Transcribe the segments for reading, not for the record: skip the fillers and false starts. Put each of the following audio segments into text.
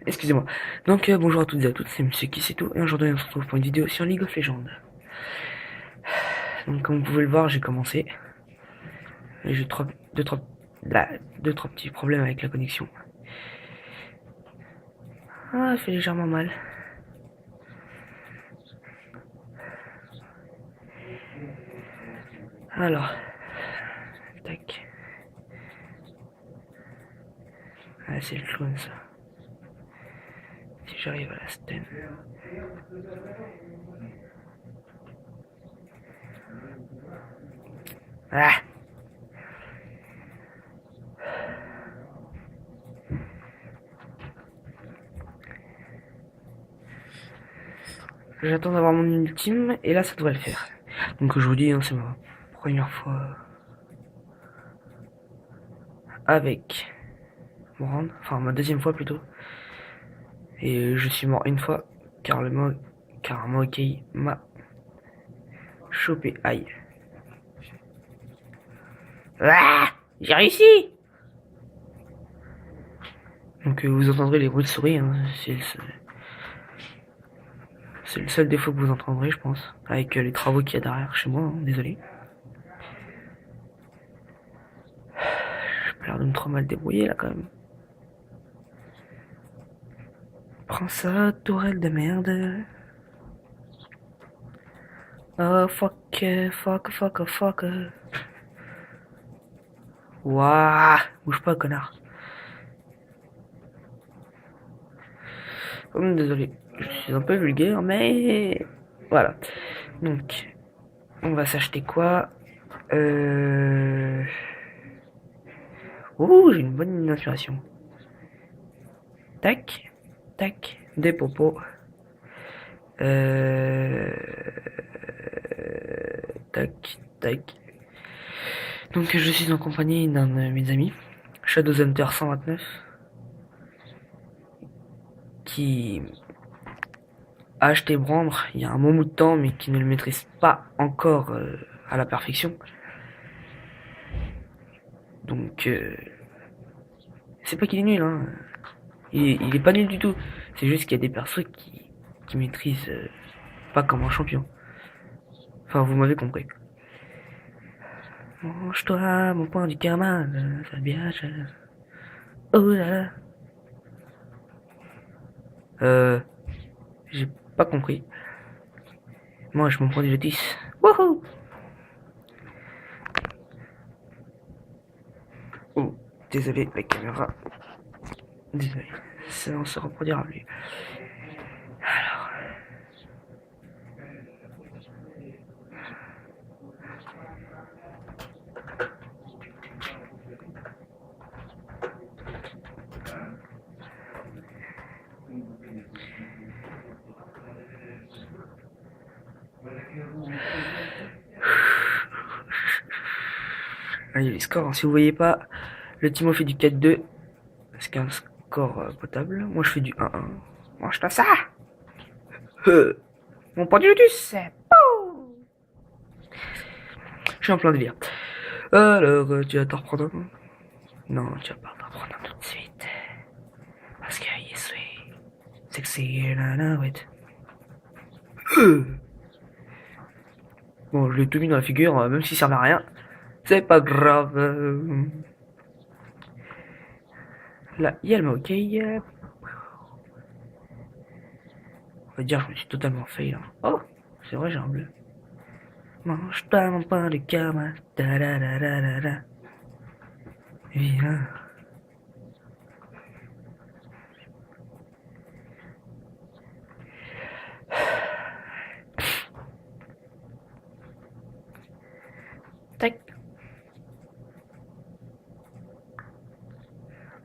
Excusez-moi. Donc bonjour à toutes et à tous, c'est Monsieur Kissito et aujourd'hui on se retrouve pour une vidéo sur League of Legends. Donc comme vous pouvez le voir, j'ai commencé. Et j'ai deux, trois petits problèmes avec la connexion. Ah, ça fait légèrement mal. Alors, tac. Ah, c'est le clown ça. Si j'arrive à la stun. Ah! J'attends d'avoir mon ultime et là ça devrait le faire. Donc je vous dis, hein, c'est ma première fois avec Brand, enfin ma deuxième fois plutôt. Et je suis mort une fois car un Maokai m'a chopé. Aïe. Ah, j'ai réussi. Donc vous entendrez les bruits de souris, hein, c'est le seul défaut que vous entendrez, je pense, avec les travaux qu'il y a derrière chez moi, hein, désolé. J'ai pas l'air de me trop mal débrouiller là quand même. Prends ça, tourelle de merde. Oh fuck, fuck. Wouah, bouge pas connard. Désolé, je suis un peu vulgaire, mais voilà. Donc, on va s'acheter quoi? Ouh, j'ai une bonne inspiration. Tac, tac, des popos. Tac, tac. Donc je suis en compagnie d'un de mes amis, Shadow Hunter 129, qui a acheté Brandre il y a un bon bout de temps, mais qui ne le maîtrise pas encore à la perfection. Donc c'est pas qu'il est nul, hein. Il est pas nul du tout. C'est juste qu'il y a des persos qui maîtrisent pas comme un champion. Enfin, vous m'avez compris. Mange-toi mon point du karma, ça bien. Oh là là. J'ai pas compris. Moi, je m'en prends déjà 10. Wouhou! Oh, désolé, la caméra. Désolé. Ça, on se reproduira plus. Alors. Là, il y a les scores, hein. Si vous voyez pas, le Timo fait du 4-2. C'est un score potable. Moi, je fais du 1-1. Mange-toi ça! Mon point du lotus! Je suis en plein délire. Alors, tu vas t'en reprendre un? Non, tu vas pas t'en reprendre un tout de suite. Parce que je suis sexy and I know it. Bon, je l'ai tout mis dans la figure, même s'il servait à rien. C'est pas grave. Là, il y a le ok. On va dire que je me suis totalement fail. Hein. Oh, c'est vrai, j'ai un bleu. Mange-toi mon pain de karma. Da da da da da da. Viens. Tac.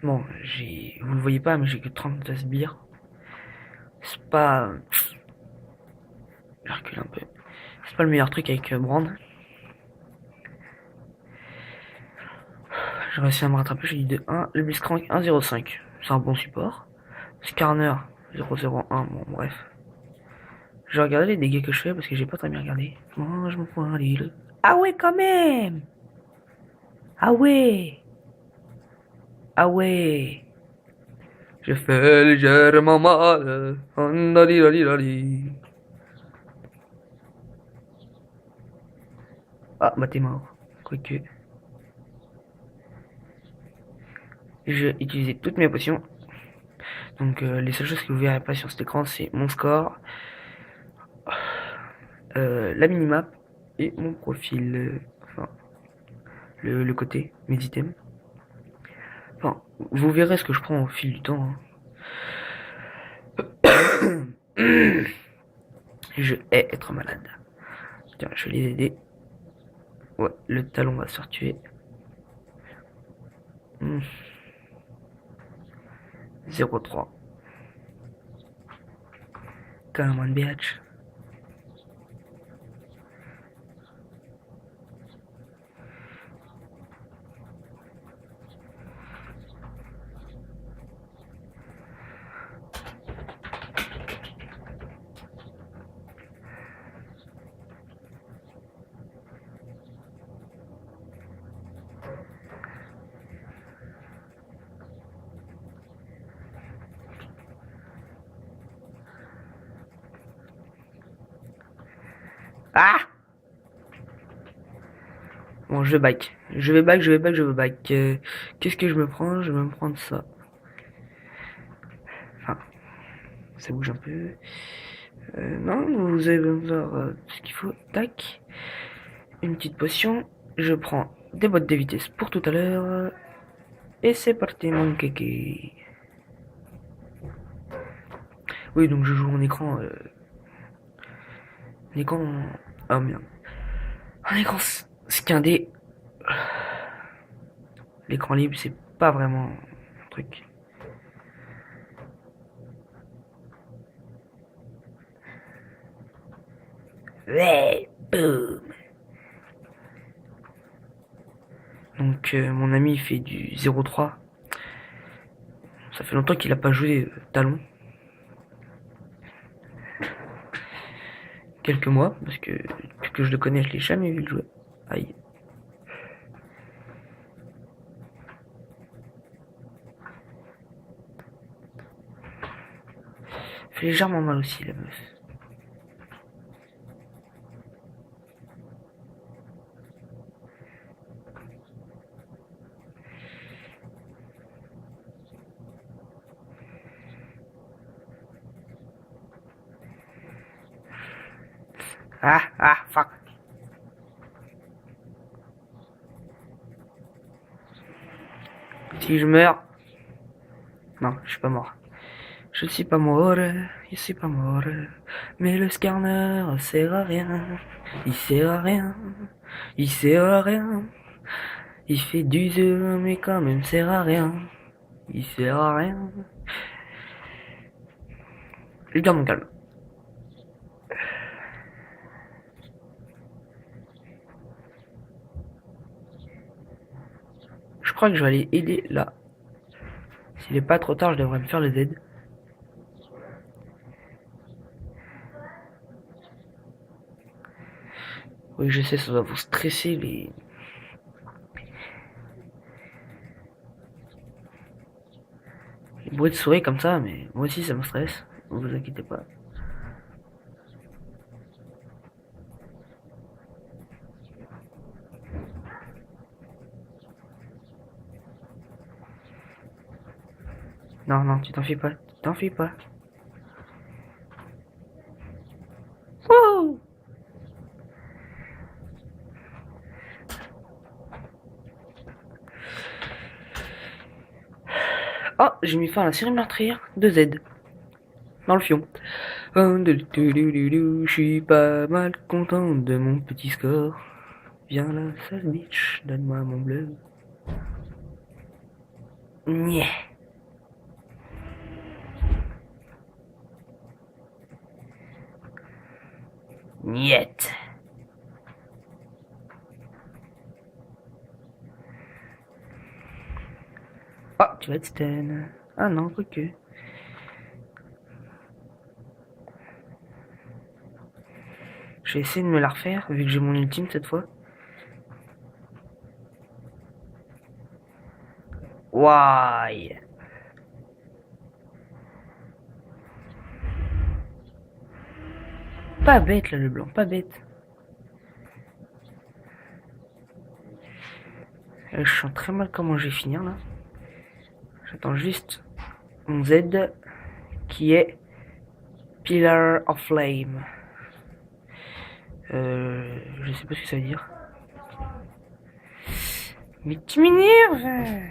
Bon, vous le voyez pas, mais j'ai que 30 sbires. C'est pas... Je recule un peu. C'est pas le meilleur truc avec Brand. J'ai réussi à me rattraper, j'ai dit 2-1. Le Blitzcrank 1-0-5. C'est un bon support. Skarner 0-0-1, bon bref. Je vais regarder les dégâts que je fais parce que j'ai pas très bien regardé. Mange mon point l'île. Ah ouais quand même. Ah ouais. Ah ouais. Je fais légèrement mal. Ah, bah t'es mort. Quoique. J'ai utilisé toutes mes potions. Donc les seules choses que vous verrez pas sur cet écran, c'est mon score, la minimap et mon profil. Enfin, le côté, mes items. Enfin, vous verrez ce que je prends au fil du temps. Hein. Je hais être malade. Tiens, je vais les aider. Ouais, le talon va se faire tuer. 0,3. Come on, bitch. Ah! Bon, je vais back. Je vais back, je vais back, je vais back. Qu'est-ce que je me prends? Je vais me prendre ça. Enfin, ça bouge un peu. Non, vous avez besoin de ce qu'il faut. Tac. Une petite potion. Je prends des bottes de vitesse pour tout à l'heure. Et c'est parti, mon kéké. Oui, donc je joue en écran. Un écran. Oh merde. Un écran scindé. L'écran libre, c'est pas vraiment un truc. Ouais, boum. Donc mon ami fait du 0,3. Ça fait longtemps qu'il a pas joué talon. Quelques mois, parce que depuis que je le connais, je l'ai jamais vu le jouer. Aïe. Fait légèrement mal aussi la meuf. Ah, fuck. Si je meurs... Non, je suis pas mort. Je suis pas mort, je suis pas mort. Mais le scanner sert à rien. Il sert à rien. Il sert à rien. Il fait du jeu, mais quand même sert à rien. Il sert à rien. Je garde mon calme. Je crois que je vais aller aider là. S'il est pas trop tard, je devrais me faire les aides. Oui, je sais, ça doit vous stresser les bruits de souris comme ça, mais moi aussi ça me stresse. Ne vous inquiétez pas. Non, non, tu t'en fais pas. Tu t'en fais pas. Wouh! Oh, j'ai mis fin à la série meurtrière de Z. Dans le fion. Je suis pas mal content de mon petit score. Viens là, sale bitch, donne-moi mon bleu. Nyeh. Niet. Oh, tu vas être stun. Ah non, quoique. Je vais essayer de me la refaire, vu que j'ai mon ultime cette fois. Why? pas bête là le blanc, pas bête. Je sens très mal comment je vais finir là. J'attends juste mon Z qui est Pillar of Flame. Je sais pas ce que ça veut dire. Mais tu m'énerves.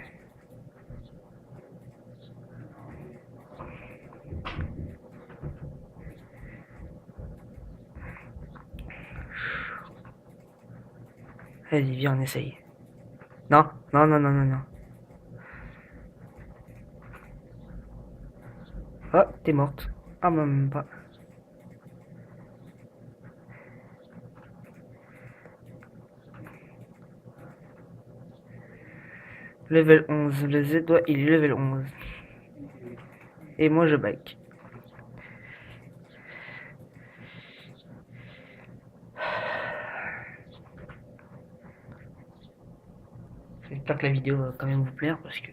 Vas-y, viens, on essaye. Non, non, non, non, non, non. Oh, t'es morte. Ah, même pas. Level 11. Le Z, ouais, il est level 11. Et moi, je back. J'espère que la vidéo va quand même vous plaire parce que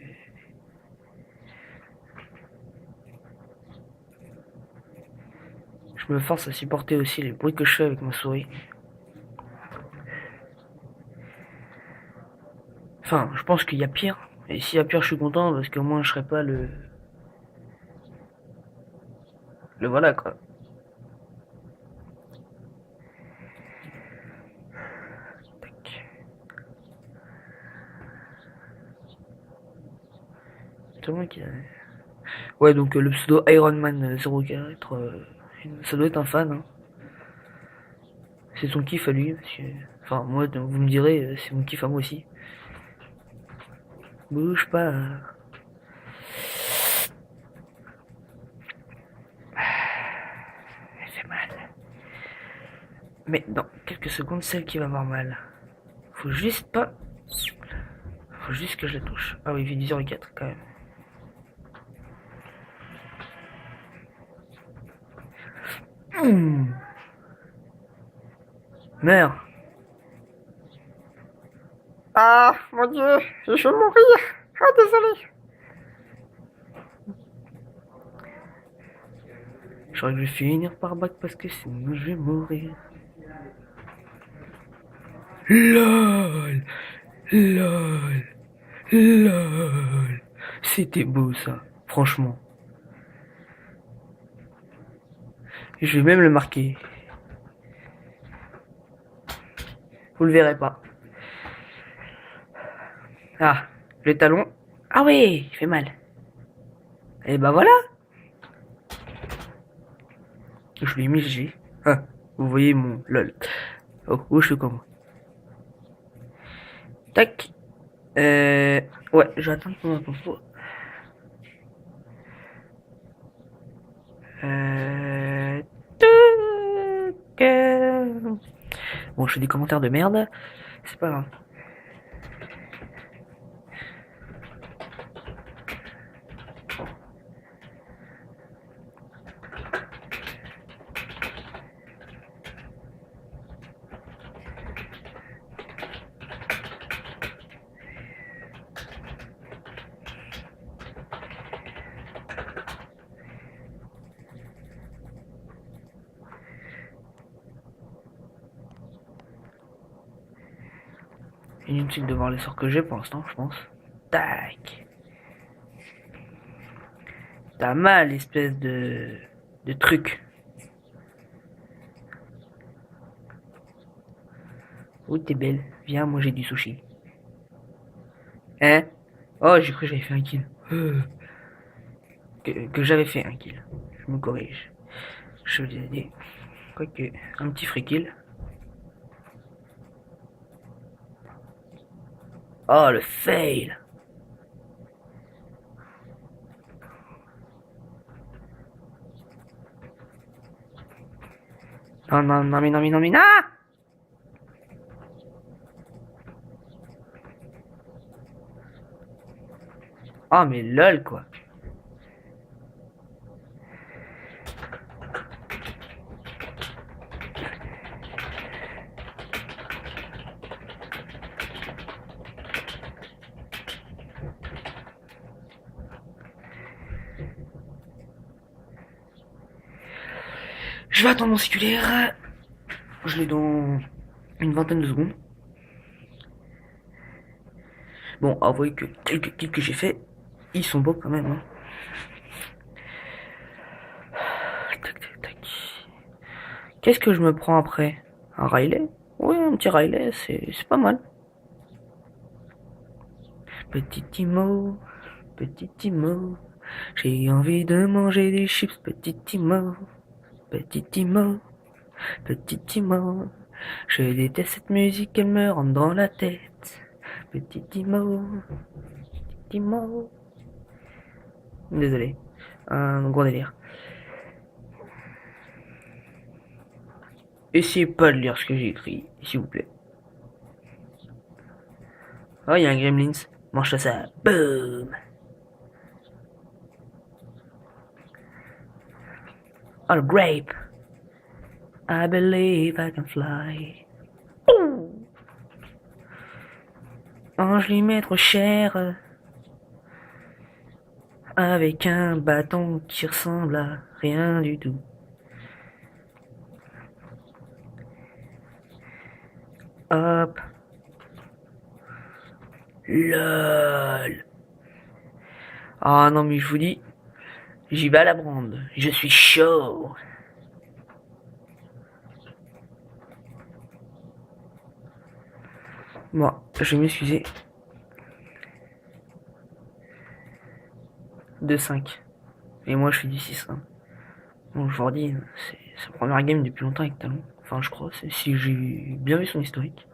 je me force à supporter aussi les bruits que je fais avec ma souris. Enfin, je pense qu'il y a pire. Et s'il y a pire, je suis content parce qu'au moins je serai pas le voilà quoi. Tac. Tout le monde qui a... Ouais, donc le pseudo Ironman 04, ça doit être un fan. Hein. C'est son kiff à lui. Parce que... Enfin, moi, vous me direz, c'est mon kiff à moi aussi. Bouge pas. Elle fait mal. Mais dans quelques secondes, celle qui va avoir mal. Faut juste pas... Faut juste que je la touche. Ah oui, il fait 10h04 quand même. Meurs. Ah, mon Dieu, je vais mourir. Ah, désolé. Je crois que je vais finir par bac parce que sinon je vais mourir. LOL. LOL. LOL. C'était beau ça, franchement. Je vais même le marquer. Vous le verrez pas. Ah, le talon. Ah ouais, il fait mal. Et bah voilà. Je lui ai mis G. Ah, vous voyez mon lol. Oh, je suis comme moi. Tac. Ouais, je vais attendre pendant ton tour. Bon, je fais des commentaires de merde. C'est pas grave. Inutile de voir les sorts que j'ai pour l'instant, je pense. Tac. T'as mal, espèce de truc. Oh, t'es belle. Viens, moi j'ai du sushi. Hein? Oh, j'ai cru que j'avais fait un kill. Que j'avais fait un kill. Je me corrige. Je vous ai dit. Quoique, un petit free kill. Oh, le fail. Non, non, non, mais non, mais non, mais non! Oh, mais lol, quoi. Je vais attendre mon séculaire. Je l'ai dans une vingtaine de secondes. Bon, avouez que quelques kills que j'ai fait, ils sont beaux quand même. Hein. Tac, tac, tac. Qu'est-ce que je me prends après? Un Riley? Oui, un petit Riley, c'est pas mal. Petit Timo, petit Timo, j'ai envie de manger des chips, petit Timo, petit Timo, petit Timo. Je déteste cette musique, elle me rentre dans la tête. Petit Timo, petit Timo. Désolé, un gros délire. Essayez pas de lire ce que j'ai écrit, s'il vous plaît. Oh, il y a un Gremlins. Mange ça. Boom. Oh, le grape. I believe I can fly. Oh, je lui mets trop cher. Avec un bâton qui ressemble à rien du tout. Hop. LOL. Ah non mais je vous dis, j'y vais à la brande. Je suis chaud. Bon, je vais m'excuser. 2-5. Et moi je suis du 6-1. Bon, je vous redis, c'est sa première game depuis longtemps avec Talon. Enfin, je crois, si j'ai bien vu son historique.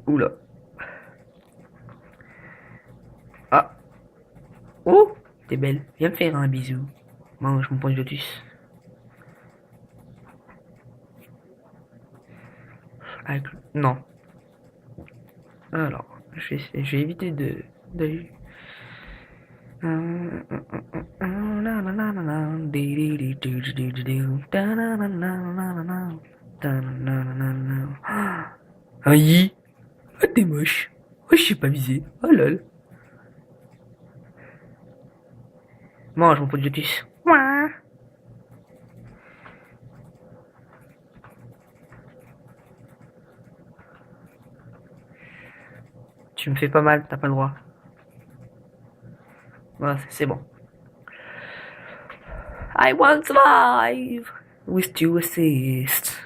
Oula. Ah. Oh, t'es belle. Viens me faire un bisou. Mange mon point de lotus. Avec... Non. Alors, je vais éviter de... Aïe. Ah, t'es moche. Oh, je sais pas viser. Oh lol. Mange mon pot de lotus. Tu me fais pas mal, t'as pas le droit. Voilà, c'est bon. I won't survive with 2 assists.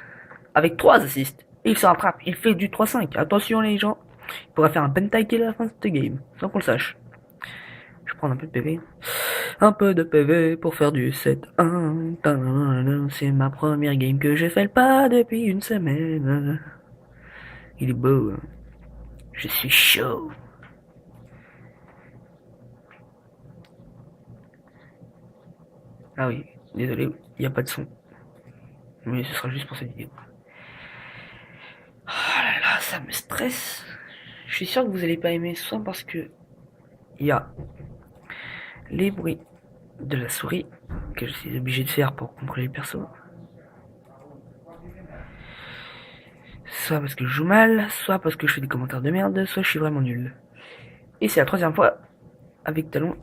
Avec 3 assists. Il se rattrape, il fait du 3-5. Attention les gens. Il pourrait faire un pentakill à la fin de cette game. Sans qu'on le sache. Je vais prendre un peu de PV. Un peu de PV pour faire du 7-1. C'est ma première game que je fais le pas depuis une semaine. Il est beau. Hein. Je suis chaud. Ah oui, désolé, il n'y a pas de son. Mais ce sera juste pour cette vidéo. Oh là là, ça me stresse. Je suis sûr que vous allez pas aimer, soit parce que il y a les bruits de la souris que je suis obligé de faire pour contrôler le perso. Soit parce que je joue mal, soit parce que je fais des commentaires de merde, soit je suis vraiment nul. Et c'est la troisième fois avec Talon.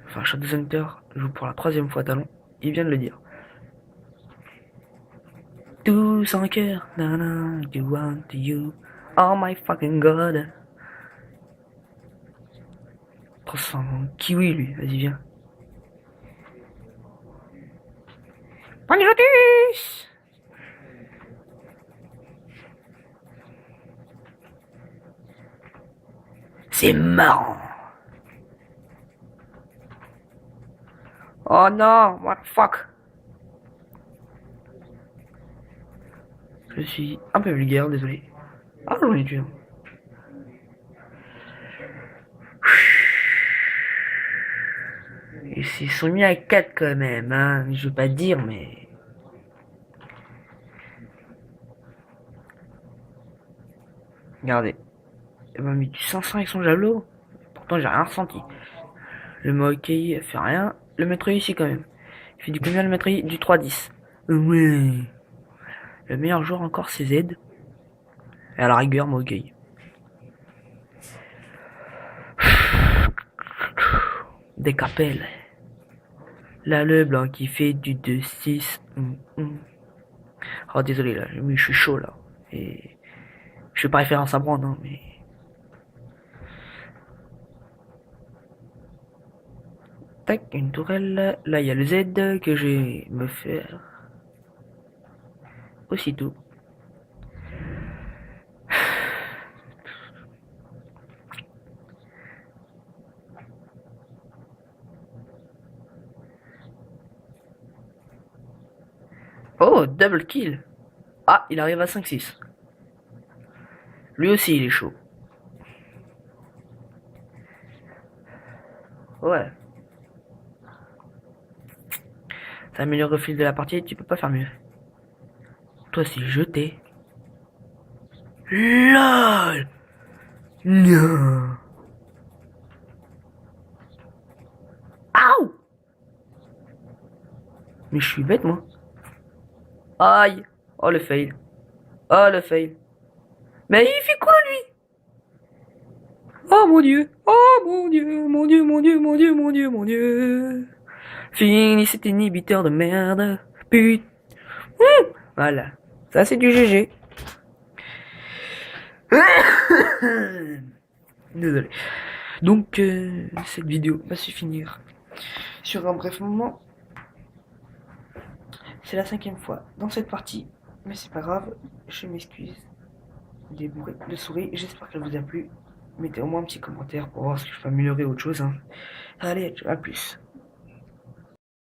Enfin, Shadow Hunter joue pour la troisième fois Talon. Il vient de le dire. Tout sans cœur, nana, you want you, oh my fucking god. 300 kiwi lui, vas-y viens. Prends du lotus. C'est marrant. Oh non, what the fuck. Je suis un peu vulgaire, désolé. Ah, j'en ai tué. Ils s'y sont mis à 4 quand même, hein. Je veux pas dire, mais... Regardez. Il m'a mis du 500 avec son javelot. Pourtant, j'ai rien ressenti. Le Maokai fait rien. Le Maître ici quand même. Il fait du combien le Maître Du 3-10. Ouais. Le meilleur joueur encore, c'est Z. Et à la rigueur, Mogay. Des capelles. Là, le blanc qui fait du 2-6. Oh, désolé, là, je suis chaud, là. Et je fais pas référence à Brand, hein, mais... Tac, une tourelle. Là, il y a le Z que je vais me faire aussitôt. Oh, double kill. Ah, il arrive à 5-6. Lui aussi, il est chaud. Ouais. Ça améliore le fil de la partie, tu peux pas faire mieux. Toi, c'est jeté. LOL. Non. Aouh. Mais je suis bête, moi. Aïe. Oh, le fail. Oh, le fail. Mais il fait quoi, lui? Oh, mon Dieu. Oh, mon Dieu. Mon Dieu, mon Dieu, mon Dieu, mon Dieu, mon Dieu. Fini cet inhibiteur de merde. Putain. Voilà. Ça, c'est du GG. Désolé. Donc, cette vidéo va se finir sur un bref moment. C'est la 5e fois dans cette partie, mais c'est pas grave, je m'excuse des bruits de souris. J'espère qu'elle vous a plu. Mettez au moins un petit commentaire pour voir si je peux améliorer autre chose. Hein. Allez, à plus.